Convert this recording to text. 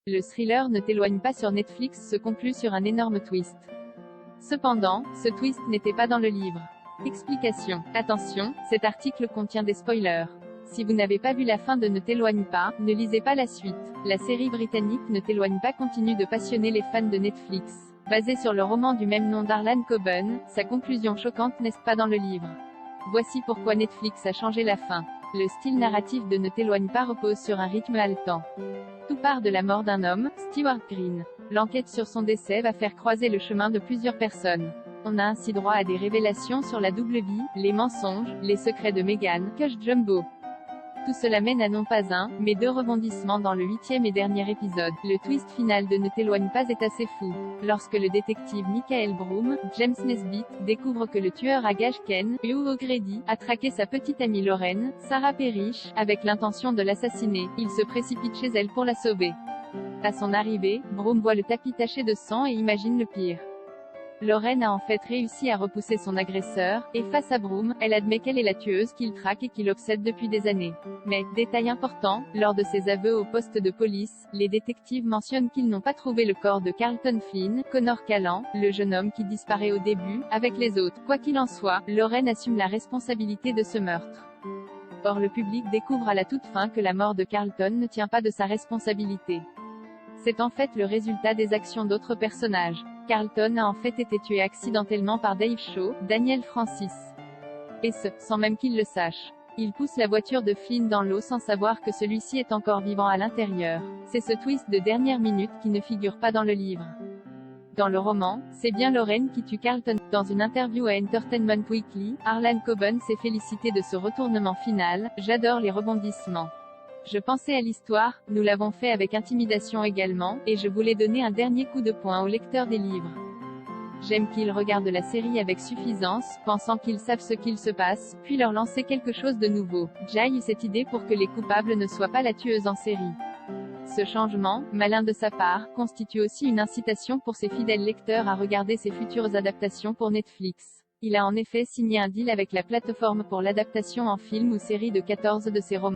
Le thriller Ne t'éloigne pas sur Netflix se conclut sur un énorme twist. Cependant, ce twist n'était pas dans le livre. Explication. Attention, cet article contient des spoilers. Si vous n'avez pas vu la fin de Ne t'éloigne pas, ne lisez pas la suite. La série britannique Ne t'éloigne pas continue de passionner les fans de Netflix. Basée sur le roman du même nom d'Harlan Coben, sa conclusion choquante n'est pas dans le livre. Voici pourquoi Netflix a changé la fin. Le style narratif de Ne t'éloigne pas repose sur un rythme haletant. Tout part de la mort d'un homme, Stewart Green. L'enquête sur son décès va faire croiser le chemin de plusieurs personnes. On a ainsi droit à des révélations sur la double vie, les mensonges, les secrets de Meghan, Cush Jumbo. Tout cela mène à non pas un, mais deux rebondissements dans le 8e et dernier épisode. Le twist final de Ne t'éloigne pas est assez fou. Lorsque le détective Michael Broom, James Nesbitt, découvre que le tueur à gages Ken, Hugh O'Grady, a traqué sa petite amie Lorraine, Sarah Parrish, avec l'intention de l'assassiner, il se précipite chez elle pour la sauver. À son arrivée, Broom voit le tapis taché de sang et imagine le pire. Lorraine a en fait réussi à repousser son agresseur, et face à Broom, elle admet qu'elle est la tueuse qu'il traque et qu'il obsède depuis des années. Mais, détail important, lors de ses aveux au poste de police, les détectives mentionnent qu'ils n'ont pas trouvé le corps de Carlton Flynn, Connor Callan, le jeune homme qui disparaît au début, avec les autres. Quoi qu'il en soit, Lorraine assume la responsabilité de ce meurtre. Or le public découvre à la toute fin que la mort de Carlton ne tient pas de sa responsabilité. C'est en fait le résultat des actions d'autres personnages. Carlton a en fait été tué accidentellement par Dave Shaw, Daniel Francis. Et ce, sans même qu'il le sache. Il pousse la voiture de Flynn dans l'eau sans savoir que celui-ci est encore vivant à l'intérieur. C'est ce twist de dernière minute qui ne figure pas dans le livre. Dans le roman, c'est bien Lorraine qui tue Carlton. Dans une interview à Entertainment Weekly, Harlan Coben s'est félicité de ce retournement final. J'adore les rebondissements. Je pensais à l'histoire, nous l'avons fait avec Intimidation également, et je voulais donner un dernier coup de poing aux lecteurs des livres. J'aime qu'ils regardent la série avec suffisance, pensant qu'ils savent ce qu'il se passe, puis leur lancer quelque chose de nouveau. Jay eut cette idée pour que les coupables ne soient pas la tueuse en série. Ce changement, malin de sa part, constitue aussi une incitation pour ses fidèles lecteurs à regarder ses futures adaptations pour Netflix. Il a en effet signé un deal avec la plateforme pour l'adaptation en film ou série de 14 de ses romans.